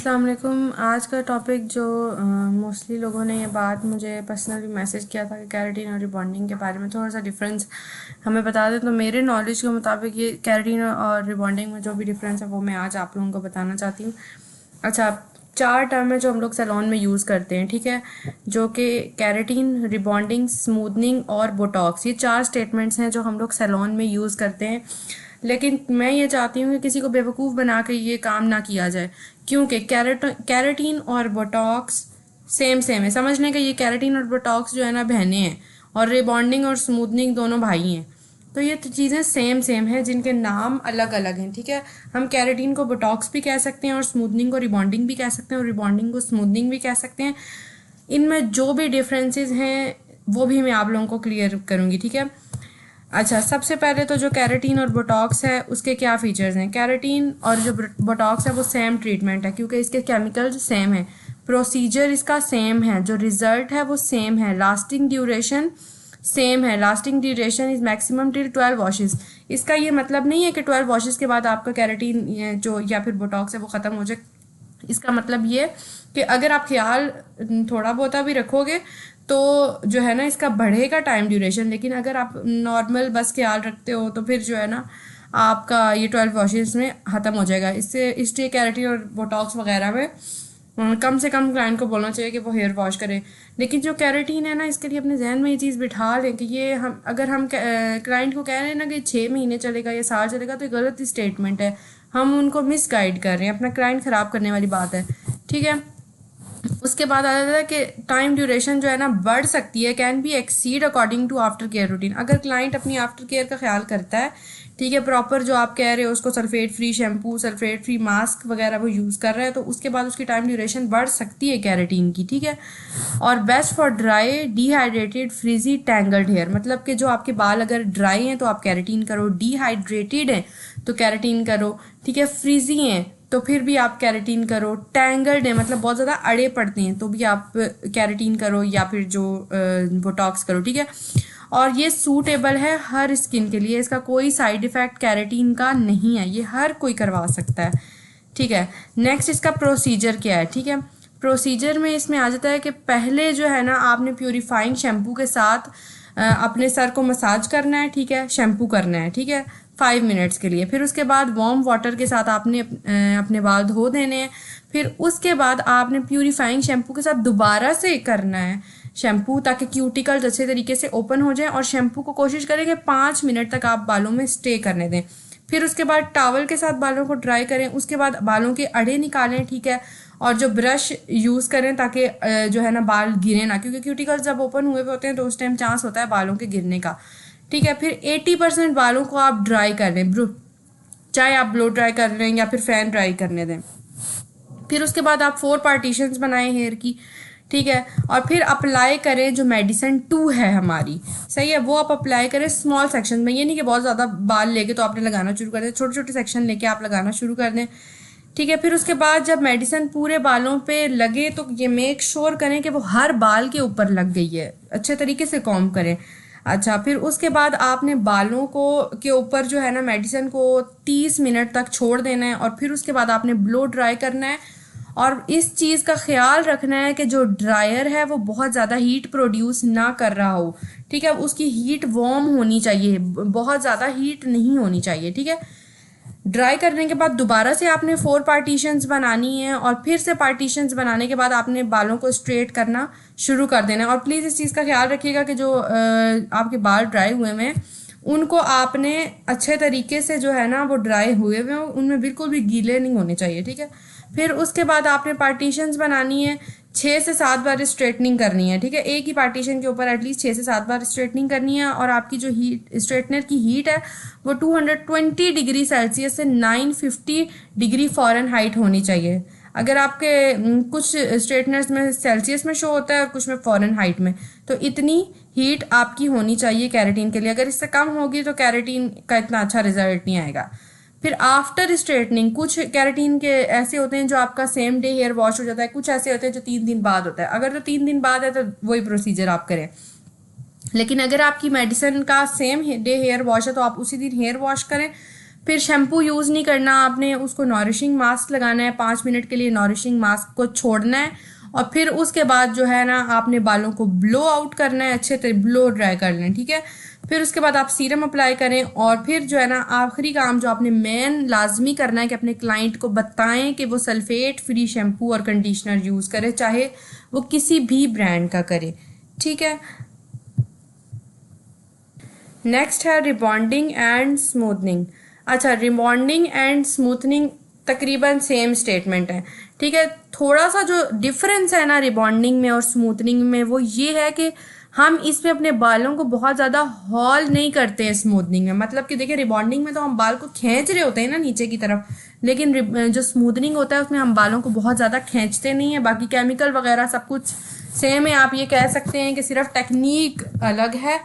अस्सलाम वालेकुम। आज का टॉपिक जो मोस्टली लोगों ने ये बात मुझे पर्सनली मैसेज किया था कि कैरेटीन और रिबॉन्डिंग के बारे में थोड़ा सा डिफरेंस हमें बता दें। तो मेरे नॉलेज के मुताबिक ये कैरेटीन और रिबॉन्डिंग में जो भी डिफरेंस है वो मैं आज आप लोगों को बताना चाहती हूँ। अच्छा, 4 टर्म है जो हम लोग सैलून में यूज़ करते हैं, ठीक है, जो कि कैरेटीन, रिबॉन्डिंग, स्मूथनिंग और बोटॉक्स, ये 4 स्टेटमेंट्स हैं जो हम लोग सैलून में यूज़ करते हैं। लेकिन मैं ये चाहती हूँ कि किसी को बेवकूफ़ बना के ये काम ना किया जाए, क्योंकि कैरेटीन और बोटॉक्स सेम है। समझ लें कि ये कैरेटीन और बोटॉक्स जो है ना बहनें हैं, और रिबॉन्डिंग और स्मूथनिंग दोनों भाई हैं। तो ये चीज़ें सेम हैं जिनके नाम अलग अलग हैं, ठीक है। हम कैरेटीन को बोटॉक्स भी कह सकते हैं और स्मूथनिंग को रिबॉन्डिंग भी कह सकते हैं और रिबॉन्डिंग को स्मूथनिंग भी कह सकते हैं। इनमें जो भी डिफरेंसेस हैं वो भी मैं आप लोगों को क्लियर करूँगी, ठीक है। अच्छा, सबसे पहले तो जो कैरेटीन और बोटॉक्स है उसके क्या फीचर्स हैं। कैरेटीन और जो बोटॉक्स है वो सेम ट्रीटमेंट है, क्योंकि इसके केमिकल्स सेम है, प्रोसीजर इसका सेम है, जो रिजल्ट है वो सेम है, लास्टिंग ड्यूरेशन सेम है। Lasting duration is maximum till 12 washes. इसका ये मतलब नहीं है कि 12 वॉशेस के बाद आपका कैरेटीन जो या फिर बोटॉक्स है वो ख़त्म हो जाए। इसका मतलब ये कि अगर आप ख्याल थोड़ा बहुत भी रखोगे तो जो है ना इसका बढ़ेगा टाइम ड्यूरेशन। लेकिन अगर आप नॉर्मल बस ख्याल रखते हो तो फिर जो है ना आपका ये 12 वॉशेस में ख़त्म हो जाएगा। इससे इसलिए कैरेटीन और बोटॉक्स वगैरह में कम से कम क्लाइंट को बोलना चाहिए कि वो हेयर वॉश करे। लेकिन जो कैरेटीन है ना, इसके लिए अपने जहन में ये चीज़ बिठा लें कि ये हम क्लाइंट को कह रहे हैं ना कि 6 महीने चलेगा या साल चलेगा, तो ये गलत स्टेटमेंट है। हम उनको मिस गाइड कर रहे हैं, अपना क्लाइंट ख़राब करने वाली बात है, ठीक है। उसके बाद आ जाता है कि टाइम ड्यूरेशन जो है ना बढ़ सकती है, can be exceed according to aftercare routine. अगर क्लाइंट अपनी आफ्टर केयर का ख्याल करता है, ठीक है, प्रॉपर जो आप कह रहे हो उसको sulphate free shampoo, sulphate free mask वगैरह वो यूज़ कर रहा है, तो उसके बाद उसकी टाइम ड्यूरेशन बढ़ सकती है कैरेटीन की, ठीक है। और best for dry dehydrated frizzy tangled hair, मतलब कि जो आपके बाल अगर ड्राई हैं तो आप कैरेटीन करो, डिहाइड्रेटेड हैं तो कैरेटीन करो, ठीक है, फ्रीजी हैं तो फिर भी आप कैरेटीन करो, टैंगल्ड है मतलब बहुत ज़्यादा अड़े पड़ते हैं तो भी आप कैरेटीन करो या फिर जो बोटॉक्स करो, ठीक है। और ये सूटेबल है हर स्किन के लिए, इसका कोई साइड इफ़ेक्ट कैरेटीन का नहीं है, ये हर कोई करवा सकता है, ठीक है। नेक्स्ट इसका प्रोसीजर क्या है, ठीक है। प्रोसीजर में इसमें आ जाता है कि पहले जो है ना आपने प्यूरिफाइंग शैम्पू के साथ अपने सर को मसाज करना है, ठीक है, शैम्पू करना है, ठीक है, 5 मिनट्स के लिए। फिर उसके बाद वार्म वाटर के साथ आपने अपने बाल धो देने हैं। फिर उसके बाद आपने प्यूरिफाइंग शैम्पू के साथ दोबारा से करना है शैम्पू, ताकि क्यूटिकल्स अच्छे तरीके से ओपन हो जाए। और शैम्पू को कोशिश करें कि 5 मिनट तक आप बालों में स्टे करने दें। फिर उसके बाद टॉवल के साथ बालों को ड्राई करें, उसके बाद बालों के अड़े निकालें, ठीक है, और जो ब्रश यूज़ करें ताकि जो है ना बाल गिरे ना, क्योंकि क्यूटिकल्स जब ओपन हुए हुए होते हैं तो उस टाइम चांस होता है बालों के गिरने का, ठीक है। फिर 80% बालों को आप ड्राई कर लें, चाहे आप ब्लो ड्राई कर लें या फिर फैन ड्राई करने दें। फिर उसके बाद आप 4 पार्टीशंस बनाएं हेयर की, ठीक है, और फिर अप्लाई करें जो मेडिसिन 2 है हमारी, सही है, वो आप अप्लाई करें स्मॉल सेक्शन में। ये नहीं कि बहुत ज़्यादा बाल लेके तो आपने लगाना शुरू कर दें, छोटे छोटे सेक्शन लेके आप लगाना शुरू कर दें, ठीक है। फिर उसके बाद जब मेडिसिन पूरे बालों पे लगे तो ये मेक श्योर करें कि वो हर बाल के ऊपर लग गई है, अच्छे तरीके से कॉम्ब करें। अच्छा, फिर उसके बाद आपने बालों को के ऊपर जो है ना मेडिसिन को 30 मिनट तक छोड़ देना है, और फिर उसके बाद आपने ब्लो ड्राई करना है। और इस चीज़ का ख्याल रखना है कि जो ड्रायर है वो बहुत ज़्यादा हीट प्रोड्यूस ना कर रहा हो, ठीक है, उसकी हीट वार्म होनी चाहिए, बहुत ज़्यादा हीट नहीं होनी चाहिए, ठीक है। ड्राई करने के बाद दोबारा से आपने 4 पार्टीशंस बनानी है, और फिर से पार्टीशंस बनाने के बाद आपने बालों को स्ट्रेट करना शुरू कर देना है। और प्लीज़ इस चीज़ का ख्याल रखिएगा कि जो आपके बाल ड्राई हुए हैं उनको आपने अच्छे तरीके से जो है ना वो ड्राई हुए हुए उनमें बिल्कुल भी गीले नहीं होने चाहिए, ठीक है। फिर उसके बाद आपने पार्टीशंस बनानी है, 6 से 7 बार स्ट्रेटनिंग करनी है, ठीक है, एक ही पार्टीशन के ऊपर एटलीस्ट 6 से 7 बार स्ट्रेटनिंग करनी है। और आपकी जो हीट स्ट्रेटनर की हीट है वो 220 डिग्री सेल्सियस से 950 डिग्री फ़ारेनहाइट होनी चाहिए। अगर आपके कुछ स्ट्रेटनर्स में सेल्सियस में शो होता है और कुछ में फ़ारेनहाइट में, तो इतनी हीट आपकी होनी चाहिए कैरेटीन के लिए। अगर इससे कम होगी तो कैरेटीन का इतना अच्छा रिजल्ट नहीं आएगा। फिर आफ्टर स्ट्रेटनिंग कुछ कैरेटीन के ऐसे होते हैं जो आपका सेम डे हेयर वॉश हो जाता है, कुछ ऐसे होते हैं जो 3 दिन बाद होता है। अगर तो 3 दिन बाद है तो वही प्रोसीजर आप करें। लेकिन अगर आपकी मेडिसिन का सेम डे हेयर वॉश है तो आप उसी दिन हेयर वॉश करें, फिर शैम्पू यूज़ नहीं करना आपने, उसको नॉरिशिंग मास्क लगाना है, 5 मिनट के लिए नॉरिशिंग मास्क को छोड़ना है और फिर उसके बाद जो है ना आपने बालों को ब्लो आउट करना है, अच्छे तरह ब्लो ड्राई कर लें, ठीक है। फिर उसके बाद आप सीरम अप्लाई करें और फिर जो है ना आखिरी काम जो आपने मेन लाजमी करना है कि अपने क्लाइंट को बताएं कि वो सल्फेट फ्री शैम्पू और कंडीशनर यूज़ करे, चाहे वो किसी भी ब्रांड का करे, ठीक है। नेक्स्ट है रिबॉन्डिंग एंड स्मूथनिंग। अच्छा, रिबॉन्डिंग एंड स्मूथनिंग तकरीबन सेम स्टेटमेंट है, ठीक है। थोड़ा सा जो डिफरेंस है ना रिबॉन्डिंग में और स्मूथनिंग में वो ये है कि हम इसमें अपने बालों को बहुत ज़्यादा हॉल नहीं करते हैं स्मूथनिंग में। मतलब कि देखिए रिबॉन्डिंग में तो हम बाल को खींच रहे होते हैं ना नीचे की तरफ, लेकिन जो स्मूथनिंग होता है उसमें हम बालों को बहुत ज़्यादा खींचते नहीं है। बाकी केमिकल वगैरह सब कुछ सेम है, आप ये कह सकते हैं कि सिर्फ टेक्निक अलग है,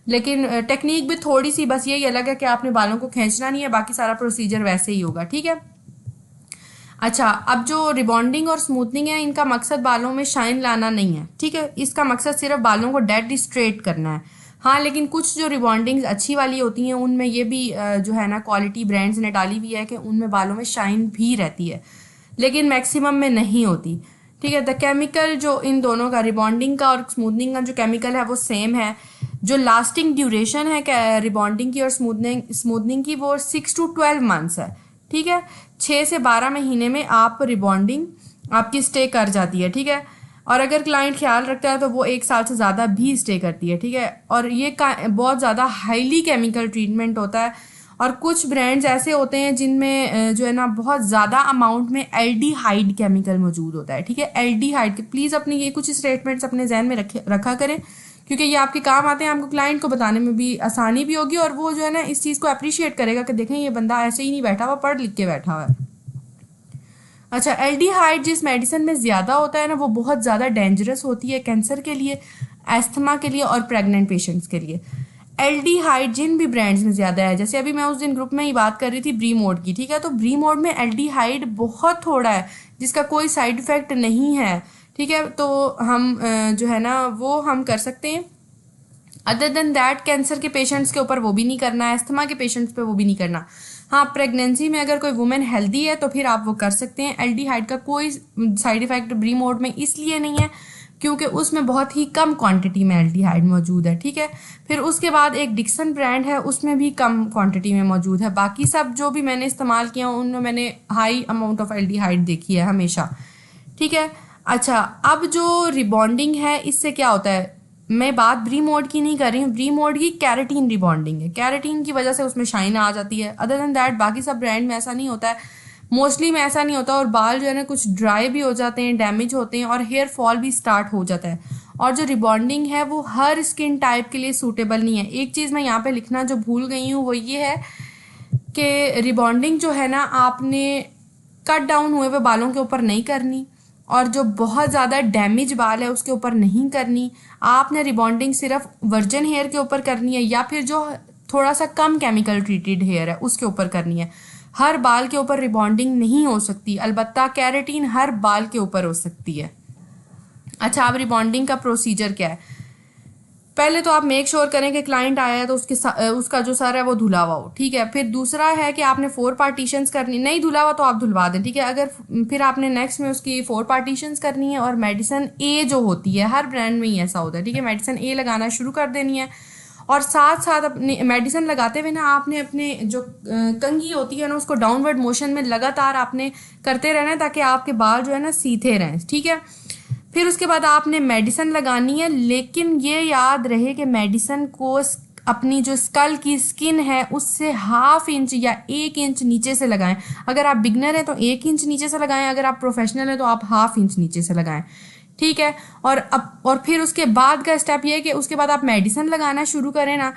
लेकिन टेक्निक भी थोड़ी सी बस यही अलग है कि आपने बालों को खींचना नहीं है, बाकी सारा प्रोसीजर वैसे ही होगा, ठीक है। अच्छा, अब जो रिबॉन्डिंग और स्मूथनिंग है इनका मकसद बालों में शाइन लाना नहीं है, ठीक है। इसका मकसद सिर्फ बालों को डेड स्ट्रेट करना है। हाँ, लेकिन कुछ जो रिबॉन्डिंग्स अच्छी वाली होती हैं उनमें ये भी जो है ना क्वालिटी ब्रांड्स ने डाली हुई है कि उनमें बालों में शाइन भी रहती है, लेकिन मैक्सिमम में नहीं होती, ठीक है। द केमिकल जो इन दोनों का रिबॉन्डिंग का और स्मूथनिंग का जो केमिकल है वो सेम है। जो लास्टिंग ड्यूरेशन है रिबॉन्डिंग की और स्मूथनिंग की वो 6 to 12 months है, ठीक है। 6 से 12 महीने में आप रिबॉन्डिंग आपकी स्टे कर जाती है, ठीक है। और अगर क्लाइंट ख्याल रखता है तो वो 1 साल से ज़्यादा भी स्टे करती है, ठीक है। और ये बहुत ज़्यादा हाईली केमिकल ट्रीटमेंट होता है और कुछ ब्रांड्स ऐसे होते हैं जिनमें जो है ना बहुत ज़्यादा अमाउंट में एल्डिहाइड केमिकल मौजूद होता है, ठीक है। एल्डिहाइड, प्लीज़ अपनी ये कुछ स्टेटमेंट्स अपने जहन में रखा करें क्योंकि ये आपके काम आते हैं, आपको क्लाइंट को बताने में भी आसानी भी होगी और वो जो है ना इस चीज़ को अप्रिशिएट करेगा कि देखें ये बंदा ऐसे ही नहीं बैठा हुआ, पढ़ लिख के बैठा हुआ है। अच्छा, एल्डिहाइड जिस मेडिसिन में ज़्यादा होता है ना वो बहुत ज़्यादा डेंजरस होती है कैंसर के लिए, एस्थमा के लिए और प्रेग्नेंट पेशेंट्स के लिए। एल्डिहाइड जिन भी ब्रांड्स में ज़्यादा है, जैसे अभी मैं उस दिन ग्रुप में ही बात कर रही थी ब्री मोड की, ठीक है। तो ब्री मोड में एल्डिहाइड बहुत थोड़ा है जिसका कोई साइड इफेक्ट नहीं है, ठीक है। तो हम जो है ना वो हम कर सकते हैं। अदर देन दैट कैंसर के पेशेंट्स के ऊपर वो भी नहीं करना, एस्थमा के पेशेंट्स पे वो भी नहीं करना। हाँ, प्रेगनेंसी में अगर कोई वुमेन हेल्दी है तो फिर आप वो कर सकते हैं। एल्डिहाइड का कोई साइड इफेक्ट ब्री मोड में इसलिए नहीं है क्योंकि उसमें बहुत ही कम क्वांटिटी में एल्डिहाइड मौजूद है, ठीक है। फिर उसके बाद एक डिक्सन ब्रांड है, उसमें भी कम क्वांटिटी में मौजूद है। बाकी सब जो भी मैंने इस्तेमाल किया उनमें मैंने हाई अमाउंट ऑफ एल्डिहाइड देखी है हमेशा, ठीक है। अच्छा, अब जो रिबॉन्डिंग है इससे क्या होता है, मैं बात ब्री मोड की नहीं कर रही हूँ, ब्री मोड की कैरेटीन रिबॉन्डिंग है, कैरेटीन की वजह से उसमें शाइन आ जाती है। अदर देन दैट बाकी सब ब्रांड में ऐसा नहीं होता है, मोस्टली में ऐसा नहीं होता और बाल जो है ना कुछ ड्राई भी हो जाते हैं, डैमेज होते हैं और हेयर फॉल भी स्टार्ट हो जाता है। और जो रिबॉन्डिंग है वो हर स्किन टाइप के लिए सूटेबल नहीं है। एक चीज़ मैं यहाँ पे लिखना जो भूल गई हूँ वो ये है कि रिबॉन्डिंग जो है ना आपने कट डाउन हुए हुए बालों के ऊपर नहीं करनी और जो बहुत ज़्यादा डैमेज बाल है उसके ऊपर नहीं करनी। आपने रिबॉन्डिंग सिर्फ वर्जिन हेयर के ऊपर करनी है या फिर जो थोड़ा सा कम केमिकल ट्रीटेड हेयर है उसके ऊपर करनी है। हर बाल के ऊपर रिबॉन्डिंग नहीं हो सकती, अलबत्ता कैरेटीन हर बाल के ऊपर हो सकती है। अच्छा, अब रिबॉन्डिंग का प्रोसीजर क्या है, पहले तो आप मेक श्योर करें कि क्लाइंट आया है तो उसका जो सर है वो धुला हुआ हो, ठीक है। फिर दूसरा है कि आपने 4 पार्टीशंस करनी, नहीं धुला हुआ तो आप धुलवा दें, ठीक है। अगर फिर आपने नेक्स्ट में उसकी 4 पार्टीशंस करनी है और मेडिसिन ए जो होती है हर ब्रांड में ही ऐसा होता है, ठीक है। मेडिसिन ए लगाना शुरू कर देनी है और साथ साथ अपने मेडिसिन लगाते हुए ना आपने अपने जो कंघी होती है ना उसको डाउनवर्ड मोशन में लगातार आपने करते रहना है ताकि आपके बाल जो है ना सीधे रहें, ठीक है। फिर उसके बाद आपने मेडिसिन लगानी है, लेकिन ये याद रहे कि मेडिसिन को अपनी जो स्कल की स्किन है उससे 1/2 इंच या 1 इंच नीचे से लगाएं। अगर आप बिगनर हैं तो 1 इंच नीचे से लगाएं, अगर आप प्रोफेशनल हैं तो आप 1/2 इंच नीचे से लगाएं, ठीक है। और फिर उसके बाद का स्टेप ये है कि उसके बाद आप मेडिसिन लगाना शुरू करें ना,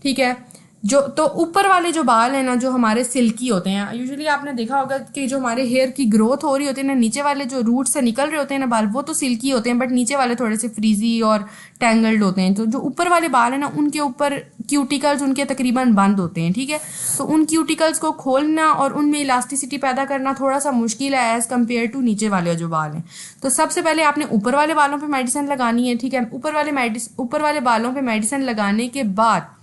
ठीक है। जो तो ऊपर वाले जो बाल है ना जो हमारे सिल्की होते हैं, यूजुअली आपने देखा होगा कि जो हमारे हेयर की ग्रोथ हो रही होती है ना, नीचे वाले जो रूट से निकल रहे होते हैं ना बाल वो तो सिल्की होते हैं, बट नीचे वाले थोड़े से फ्रीजी और टैंगल्ड होते हैं। तो जो ऊपर वाले बाल है ना उनके ऊपर क्यूटिकल्स उनके तकरीबन बंद होते हैं, ठीक है। तो उन क्यूटिकल्स को खोलना और उनमें इलास्टिसिटी पैदा करना थोड़ा सा मुश्किल है एज कम्पेयर टू नीचे वाले जो बाल हैं। तो सबसे पहले आपने ऊपर वाले बालों पर मेडिसिन लगानी है, ठीक है। ऊपर वाले बालों पर मेडिसिन लगाने के बाद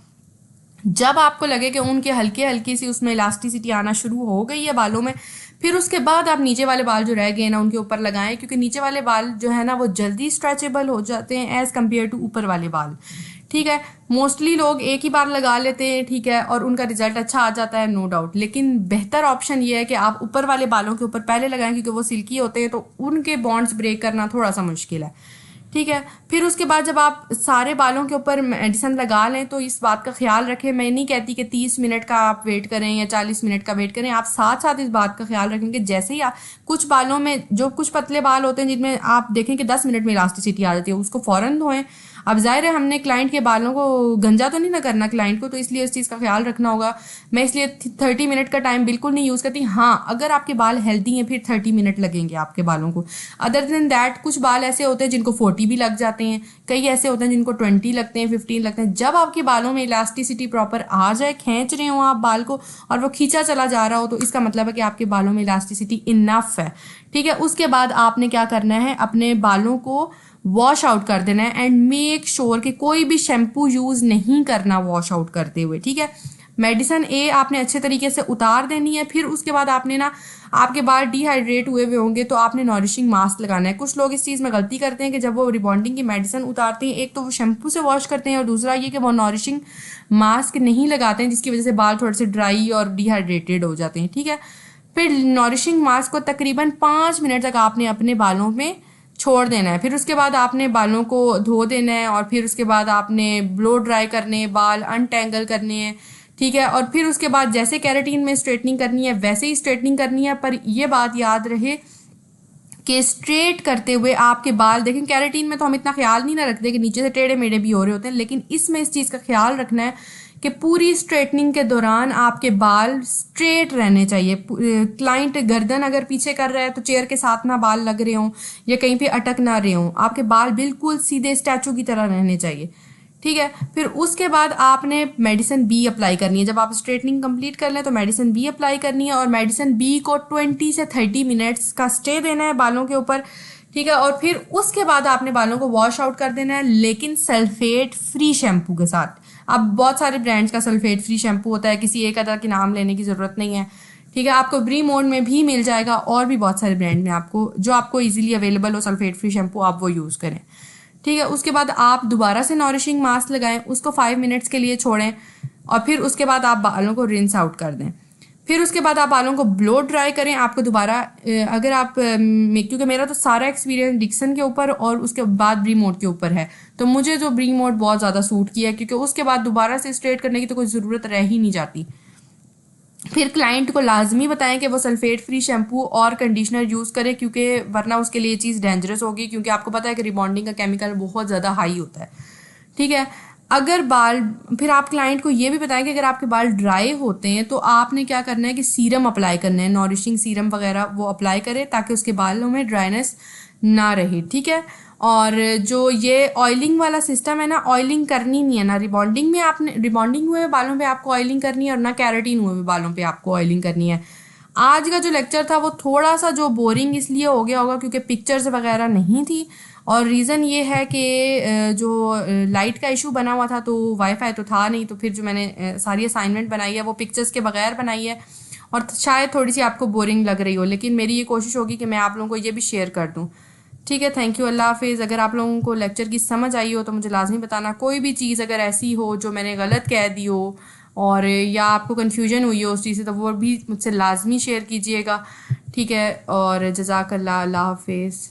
जब आपको लगे कि उनके हल्के हल्की सी उसमें इलास्टिसिटी आना शुरू हो गई है बालों में, फिर उसके बाद आप नीचे वाले बाल जो रह गए ना उनके ऊपर लगाएं, क्योंकि नीचे वाले बाल जो है ना वो जल्दी स्ट्रेचेबल हो जाते हैं एज कम्पेयर टू ऊपर वाले बाल। ठीक है, मोस्टली लोग एक ही बार लगा लेते हैं, ठीक है, और उनका रिजल्ट अच्छा आ जाता है, नो डाउट, लेकिन बेहतर ऑप्शन ये है कि आप ऊपर वाले बालों के ऊपर पहले लगाएं, क्योंकि वो सिल्की होते हैं तो उनके बॉन्ड्स ब्रेक करना थोड़ा सा मुश्किल है। ठीक है, फिर उसके बाद जब आप सारे बालों के ऊपर मेडिसिन लगा लें तो इस बात का ख्याल रखें, मैं नहीं कहती कि 30 मिनट का आप वेट करें या 40 मिनट का वेट करें, आप साथ साथ इस बात का ख्याल रखें कि जैसे ही आप कुछ बालों में, जो कुछ पतले बाल होते हैं जिनमें आप देखें कि 10 मिनट में इलास्टिसिटी आ जाती है, उसको फौरन धोएं। अब जाहिर है हमने क्लाइंट के बालों को गंजा तो नहीं ना करना क्लाइंट को, तो इसलिए इस चीज़ का ख्याल रखना होगा। मैं इसलिए 30 मिनट का टाइम बिल्कुल नहीं यूज़ करती। हाँ, अगर आपके बाल हेल्दी हैं फिर 30 मिनट लगेंगे आपके बालों को। अदर देन दैट कुछ बाल ऐसे होते हैं जिनको 40 भी लग जाते हैं, कई ऐसे होते हैं जिनको 20 लगते हैं, 15 लगते हैं। जब आपके बालों में इलास्टिसिटी प्रॉपर आ जाए, खींच रहे हो आप बाल को और वो खींचा चला जा रहा हो, तो इसका मतलब है कि आपके बालों में इलास्टिसिटी इनफ है। ठीक है, उसके बाद आपने क्या करना है, अपने बालों को वॉश आउट कर देना है एंड मेक श्योर कि कोई भी शैम्पू यूज नहीं करना वॉश आउट करते हुए। ठीक है, मेडिसिन ए आपने अच्छे तरीके से उतार देनी है। फिर उसके बाद आपने ना, आपके बाल डिहाइड्रेट हुए हुए होंगे तो आपने नॉरिशिंग मास्क लगाना है। कुछ लोग इस चीज़ में गलती करते हैं कि जब वो रिबॉन्डिंग की मेडिसिन उतारते हैं, एक तो वो शैम्पू से वॉश करते हैं और दूसरा ये कि वो नॉरिशिंग मास्क नहीं लगाते हैं, जिसकी वजह से बाल थोड़े से ड्राई और डिहाइड्रेटेड हो जाते हैं। ठीक है, फिर नॉरिशिंग मास्क को तकरीबन 5 मिनट तक आपने अपने बालों में छोड़ देना है। फिर उसके बाद आपने बालों को धो देना है और फिर उसके बाद आपने ब्लो ड्राई करने हैं, बाल अनटेंगल करने हैं। ठीक है, और फिर उसके बाद जैसे कैरेटीन में स्ट्रेटनिंग करनी है वैसे ही स्ट्रेटनिंग करनी है, पर यह बात याद रहे कि स्ट्रेट करते हुए आपके बाल, देखें कैरेटीन में तो हम इतना ख्याल नहीं ना रखते कि नीचे से टेढ़े मेढ़े भी हो रहे होते हैं, लेकिन इसमें इस चीज़ का ख्याल रखना है कि पूरी स्ट्रेटनिंग के दौरान आपके बाल स्ट्रेट रहने चाहिए। क्लाइंट गर्दन अगर पीछे कर रहा है तो चेयर के साथ ना बाल लग रहे हों या कहीं पे अटक ना रहे हों, आपके बाल बिल्कुल सीधे स्टैचू की तरह रहने चाहिए। ठीक है, फिर उसके बाद आपने मेडिसिन बी अप्लाई करनी है। जब आप स्ट्रेटनिंग कंप्लीट कर लें तो मेडिसिन बी अप्लाई करनी है और मेडिसिन बी को 20 से 30 मिनट्स का स्टे देना है बालों के ऊपर। ठीक है, और फिर उसके बाद आपने बालों को वॉश आउट कर देना है, लेकिन सल्फेट फ्री शैम्पू के साथ। अब बहुत सारे ब्रांड्स का सल्फेट फ्री शैम्पू होता है, किसी एक अदर के नाम लेने की ज़रूरत नहीं है। ठीक है, आपको ब्री मोड में भी मिल जाएगा और भी बहुत सारे ब्रांड में आपको जो आपको इजीली अवेलेबल हो सल्फेट फ्री शैम्पू, आप वो यूज़ करें। ठीक है, उसके बाद आप दोबारा से नॉरिशिंग मास्क लगाएं, उसको 5 मिनट्स के लिए छोड़ें और फिर उसके बाद आप बालों को रिंस आउट कर दें। फिर उसके बाद आप बालों को ब्लो ड्राई करें। आपको दोबारा अगर आप क्योंकि मेरा तो सारा एक्सपीरियंस डिक्सन के ऊपर और उसके बाद ब्री मोड के ऊपर है, तो मुझे जो ब्री मोड बहुत ज़्यादा सूट किया है, क्योंकि उसके बाद दोबारा से स्ट्रेट करने की तो कोई ज़रूरत रह ही नहीं जाती। फिर क्लाइंट को लाजमी बताएं कि वो सल्फेट फ्री शैम्पू और कंडीशनर यूज़ करे, क्योंकि वरना उसके लिए चीज़ डेंजरस होगी, क्योंकि आपको पता है कि रिबॉन्डिंग का केमिकल बहुत ज़्यादा हाई होता है। ठीक है, अगर बाल, फिर आप क्लाइंट को ये भी बताएं कि अगर आपके बाल ड्राई होते हैं तो आपने क्या करना है कि सीरम अप्लाई करना है, नॉरिशिंग सीरम वगैरह वो अप्लाई करें ताकि उसके बालों में ड्राइनेस ना रहे। ठीक है, और जो ये ऑयलिंग वाला सिस्टम है ना, ऑयलिंग करनी नहीं है ना रिबॉन्डिंग में, आपने रिबॉन्डिंग हुए बालों पे आपको ऑयलिंग करनी है और ना कैरेटीन हुए बालों पे आपको ऑयलिंग करनी है। आज का जो लेक्चर था वो थोड़ा सा जो बोरिंग इसलिए हो गया होगा क्योंकि पिक्चर्स वगैरह नहीं थी, और रीज़न ये है कि जो लाइट का इशू बना हुआ था तो वाईफाई तो था नहीं, तो फिर जो मैंने सारी असाइनमेंट बनाई है वो पिक्चर्स के बगैर बनाई है और शायद थोड़ी सी आपको बोरिंग लग रही हो, लेकिन मेरी ये कोशिश होगी कि मैं आप लोगों को ये भी शेयर कर दूँ। ठीक है, थैंक यू, अल्लाह हाफिज़। अगर आप लोगों को लेक्चर की समझ आई हो तो मुझे लाजमी बताना। कोई भी चीज़ अगर ऐसी हो जो मैंने गलत कह दी हो और या आपको कन्फ्यूजन हुई हो उस चीज़ से, तो वो भी मुझसे लाजमी शेयर कीजिएगा। ठीक है, और जज़ाकल्लाह, अल्लाह हाफिज़।